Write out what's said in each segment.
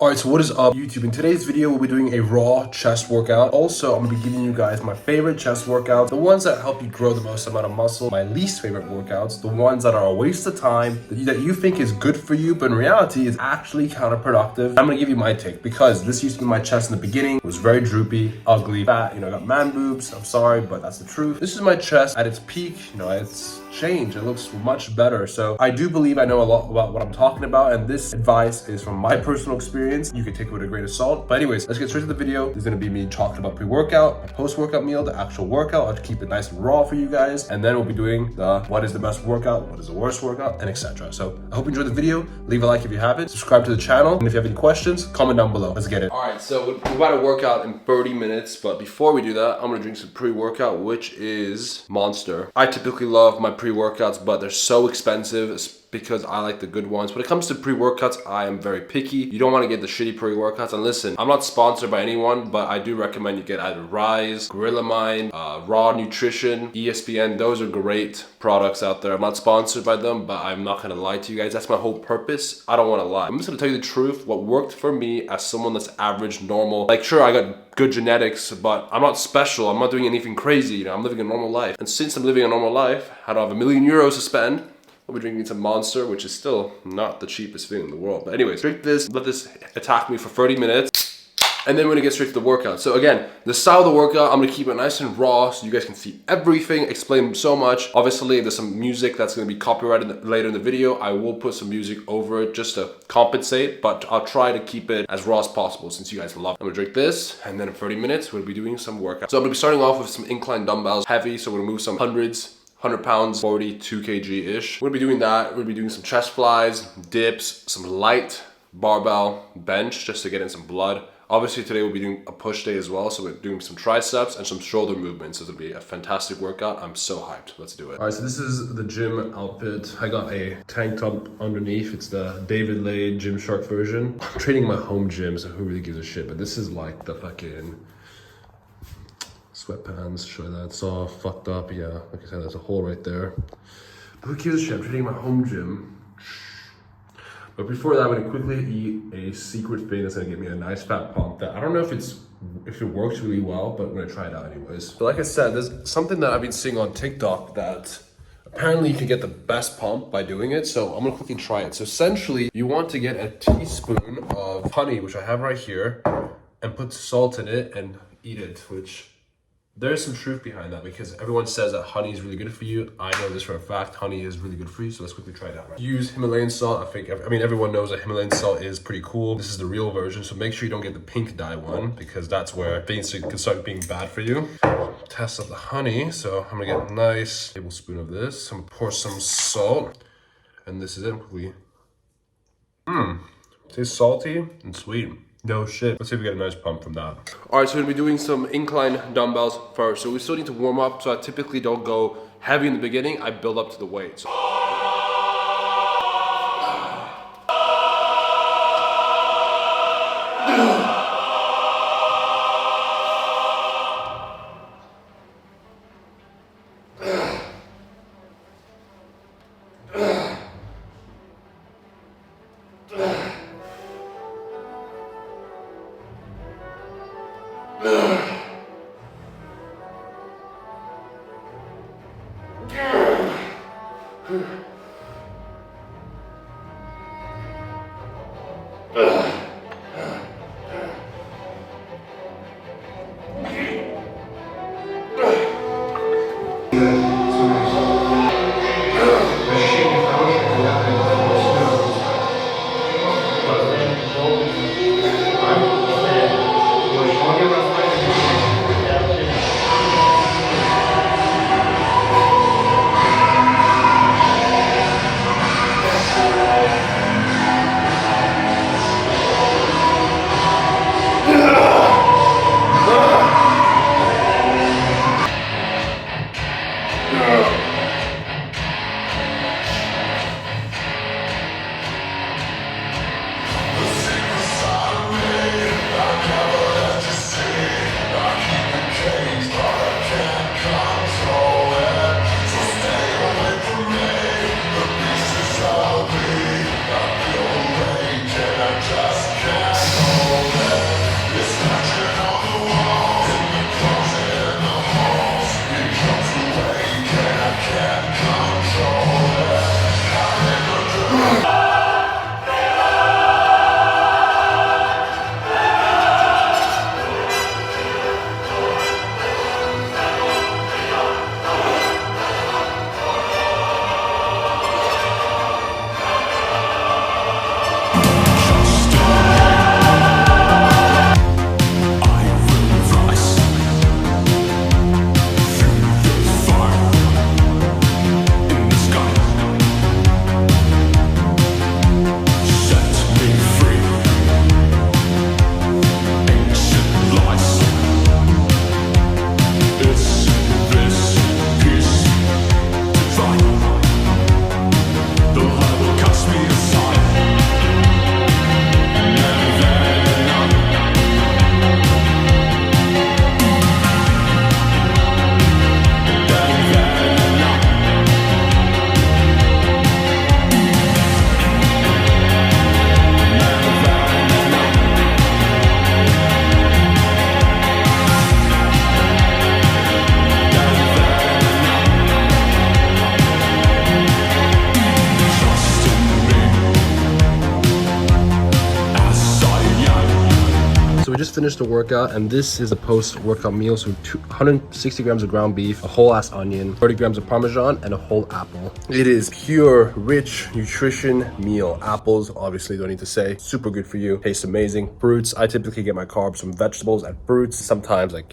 Alright, so what is up YouTube? In today's video, we'll be doing a raw chest workout. Also, I'm going to be giving you guys my favorite chest workouts, the ones that help you grow the most amount of muscle, my least favorite workouts, the ones that are a waste of time, that you think is good for you, but in reality is actually counterproductive. I'm going to give you my take because this used to be my chest in the beginning. It was very droopy, ugly, fat, I got man boobs. I'm sorry, but that's the truth. This is my chest at its peak, it's changed. It looks much better. So I do believe I know a lot about what I'm talking about, and this advice is from my personal experience. You can take it with a grain of salt. But anyways, let's get straight to the video. This is gonna be me talking about pre-workout, my post-workout meal, the actual workout. I'll keep it nice and raw for you guys. And then we'll be doing the what is the best workout, what is the worst workout, and etc. So I hope you enjoyed the video. Leave a like if you haven't. Subscribe to the channel. And if you have any questions, comment down below. Let's get it. All right, so we're about to work out in 30 minutes. But before we do that, I'm gonna drink some pre-workout, which is Monster. I typically love my pre-workouts, but they're so expensive because I like the good ones. When it comes to pre-workouts, I am very picky. You don't want to get the shitty pre-workouts. And listen, I'm not sponsored by anyone, but I do recommend you get either Rise, Gorilla Mind, Raw Nutrition, ESPN. Those are great products out there. I'm not sponsored by them, but I'm not gonna lie to you guys. That's my whole purpose. I don't want to lie. I'm just gonna tell you the truth. What worked for me as someone that's average, normal. Like, sure, I got good genetics, but I'm not special. I'm not doing anything crazy. I'm living a normal life. And since I'm living a normal life, I don't have €1,000,000 to spend. I'll be drinking some Monster, which is still not the cheapest thing in the world. But anyways, drink this, let this attack me for 30 minutes, and then we're gonna get straight to the workout. So again, the style of the workout, I'm gonna keep it nice and raw so you guys can see everything, explain so much. Obviously, if there's some music that's gonna be copyrighted later in the video, I will put some music over it just to compensate, but I'll try to keep it as raw as possible since you guys love it. I'm gonna drink this, and then in 30 minutes, we'll be doing some workout. So I'm gonna be starting off with some incline dumbbells, heavy, so we're gonna move some hundreds, 100 pounds, 42 kg-ish. We're gonna be doing that. We're gonna be doing some chest flies, dips, some light barbell bench just to get in some blood. Obviously today we'll be doing a push day as well, so we're doing some triceps and some shoulder movements. It'll be a fantastic workout. I'm so hyped. Let's do it. All right, so this is the gym outfit. I got a tank top underneath. It's the David Lay Gymshark version. I'm training in my home gym, so who really gives a shit? But this is like the fucking sweatpants, show that. It's all fucked up. Yeah, like I said, there's a hole right there. But who gives a shit? I'm training my home gym. But before that, I'm gonna quickly eat a secret thing that's gonna give me a nice fat pump that I don't know if it works really well, but I'm gonna try it out anyways. But like I said, there's something that I've been seeing on TikTok that apparently you can get the best pump by doing it. So I'm gonna quickly try it. So essentially, you want to get a teaspoon of honey, which I have right here, and put salt in it and eat it, which there's some truth behind that because everyone says that honey is really good for you. I know this for a fact. Honey is really good for you, so let's quickly try it out. Use Himalayan salt. I mean, everyone knows that Himalayan salt is pretty cool. This is the real version, so make sure you don't get the pink dye one because that's where things can start being bad for you. Test out the honey, so I'm gonna get a nice tablespoon of this. I'm gonna pour some salt, and this is it. Tastes salty and sweet. No shit. Let's see if we get a nice pump from that. All right, so we're gonna be doing some incline dumbbells first. So we still need to warm up. So I typically don't go heavy in the beginning. I build up to the weight. So we just finished the workout, and this is a post-workout meal. So 160 grams of ground beef, a whole ass onion, 30 grams of Parmesan, and a whole apple. It is pure, rich nutrition meal. Apples, obviously, don't need to say. Super good for you. Tastes amazing. Fruits, I typically get my carbs from vegetables and fruits. Sometimes, like,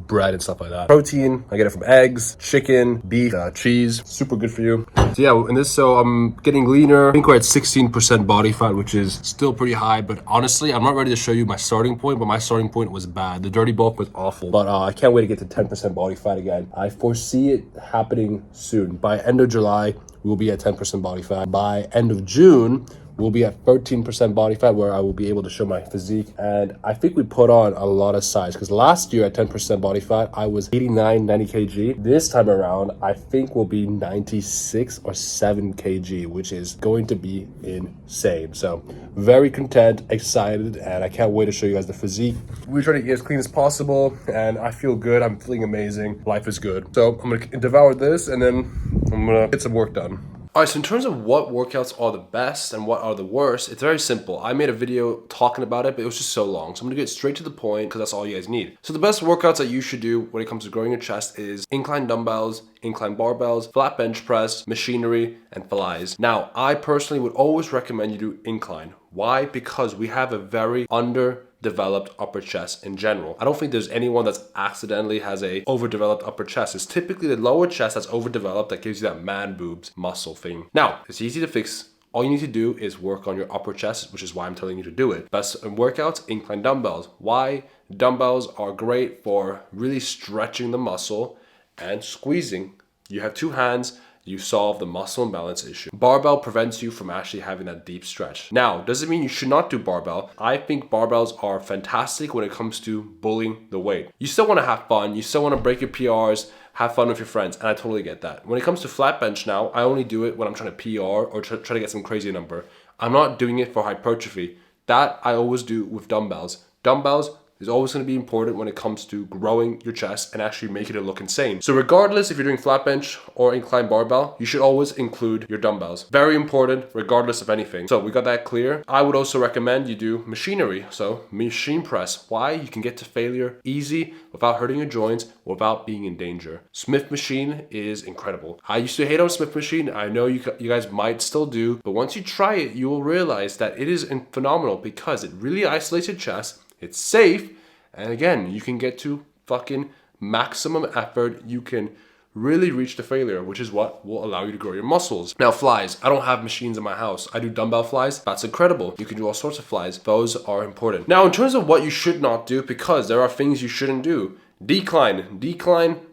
bread and stuff like that. Protein, I get it from eggs, chicken, beef, cheese. Super good for you. So yeah, in this, so I'm getting leaner. I think we're at 16% body fat, which is still pretty high, but honestly, I'm not ready to show you my starting point, but my starting point was bad. The dirty bulk was awful, but I can't wait to get to 10% body fat again. I foresee it happening soon. By end of July, we'll be at 10% body fat. By end of June, we'll be at 13% body fat, where I will be able to show my physique. And I think we put on a lot of size, because last year at 10% body fat, I was 89, 90 kg. This time around, I think we'll be 96 or 7 kg, which is going to be insane. So very content, excited, and I can't wait to show you guys the physique. We're trying to eat as clean as possible, and I feel good. I'm feeling amazing. Life is good. So I'm gonna devour this, and then I'm gonna get some work done. All right, so in terms of what workouts are the best and what are the worst, it's very simple. I made a video talking about it, but it was just so long. So I'm gonna get straight to the point, because that's all you guys need. So the best workouts that you should do when it comes to growing your chest is incline dumbbells, incline barbells, flat bench press, machinery, and flies. Now, I personally would always recommend you do incline. Why? Because we have a very underdeveloped upper chest in general. I don't think there's anyone that's accidentally has a overdeveloped upper chest. It's typically the lower chest that's overdeveloped that gives you that man boobs muscle thing. Now, it's easy to fix. All you need to do is work on your upper chest, which is why I'm telling you to do it. Best workouts, incline dumbbells. Why? Dumbbells are great for really stretching the muscle and squeezing. You have two hands, you solve the muscle imbalance issue. Barbell prevents you from actually having that deep stretch. Now, doesn't mean you should not do barbell. I think barbells are fantastic when it comes to bullying the weight. You still want to have fun. You still want to break your PRs, have fun with your friends, and I totally get that. When it comes to flat bench now, I only do it when I'm trying to PR or try to get some crazy number. I'm not doing it for hypertrophy. That I always do with dumbbells. Dumbbells is always going to be important when it comes to growing your chest and actually making it look insane. So regardless if you're doing flat bench or incline barbell, you should always include your dumbbells. Very important regardless of anything. So we got that clear. I would also recommend you do machinery. So machine press. Why? You can get to failure easy without hurting your joints, without being in danger. Smith machine is incredible. I used to hate on Smith machine. I know you guys might still do, but once you try it, you will realize that it is phenomenal because it really isolates your chest. It's safe, and again, you can get to fucking maximum effort. You can really reach the failure, which is what will allow you to grow your muscles. Now, flies. I don't have machines in my house. I do dumbbell flies. That's incredible. You can do all sorts of flies. Those are important. Now, in terms of what you should not do, because there are things you shouldn't do. Decline,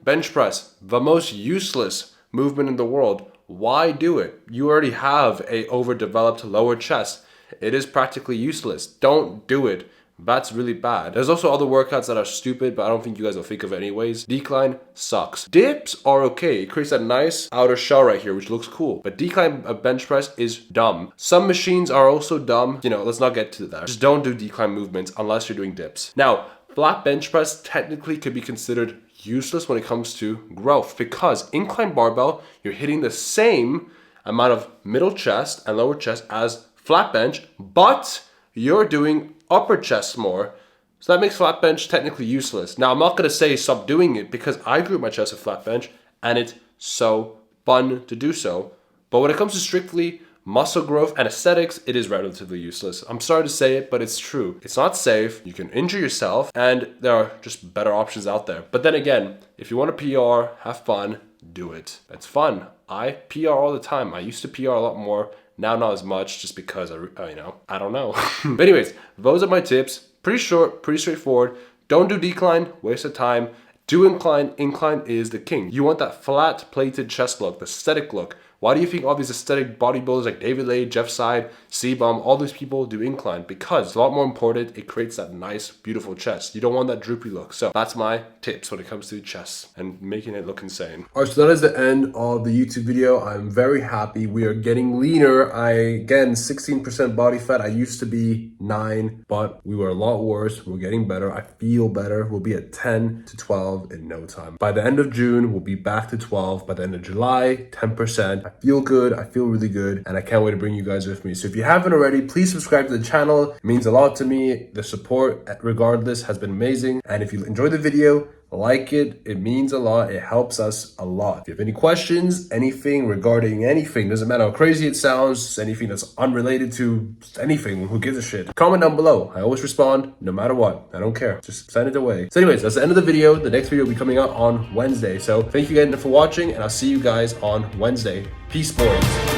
bench press, the most useless movement in the world. Why do it? You already have a overdeveloped lower chest. It is practically useless. Don't do it. That's really bad. There's also other workouts that are stupid, but I don't think you guys will think of it anyways. Decline sucks. Dips are okay. It creates that nice outer shell right here, which looks cool. But decline bench press is dumb. Some machines are also dumb. Let's not get to that. Just don't do decline movements unless you're doing dips. Now, flat bench press technically could be considered useless when it comes to growth, because incline barbell, you're hitting the same amount of middle chest and lower chest as flat bench, but you're doing upper chest more. So that makes flat bench technically useless. Now, I'm not going to say stop doing it, because I grew my chest with flat bench and it's so fun to do so. But when it comes to strictly muscle growth and aesthetics, it is relatively useless. I'm sorry to say it, but it's true. It's not safe. You can injure yourself, and there are just better options out there. But then again, if you want to PR, have fun, do it. It's fun. I PR all the time. I used to PR a lot more. Now not as much, just because I don't know. But anyways, those are my tips. Pretty short, pretty straightforward. Don't do decline, waste of time. Do incline. Incline is the king. You want that flat plated chest look, the aesthetic look. Why do you think all these aesthetic bodybuilders like David Lay, Jeff Side, C-Bum, all these people do incline? Because it's a lot more important. It creates that nice, beautiful chest. You don't want that droopy look. So that's my tips when it comes to chest and making it look insane. All right, so that is the end of the YouTube video. I'm very happy. We are getting leaner. Again, 16% body fat. I used to be 9, but we were a lot worse. We're getting better. I feel better. We'll be at 10 to 12 in no time. By the end of June, we'll be back to 12. By the end of July, 10%. I feel good, I feel really good, and I can't wait to bring you guys with me. So if you haven't already, please subscribe to the channel. It means a lot to me. The support, regardless, has been amazing. And if you enjoyed the video, like it. It means a lot. It helps us a lot. If you have any questions, anything regarding anything, doesn't matter how crazy it sounds, anything that's unrelated to anything, who gives a shit, comment down below. I always respond no matter what. I don't care. Just send it away. So anyways, that's the end of the video. The next video will be coming out on Wednesday. So thank you again for watching, and I'll see you guys on Wednesday. Peace, boys.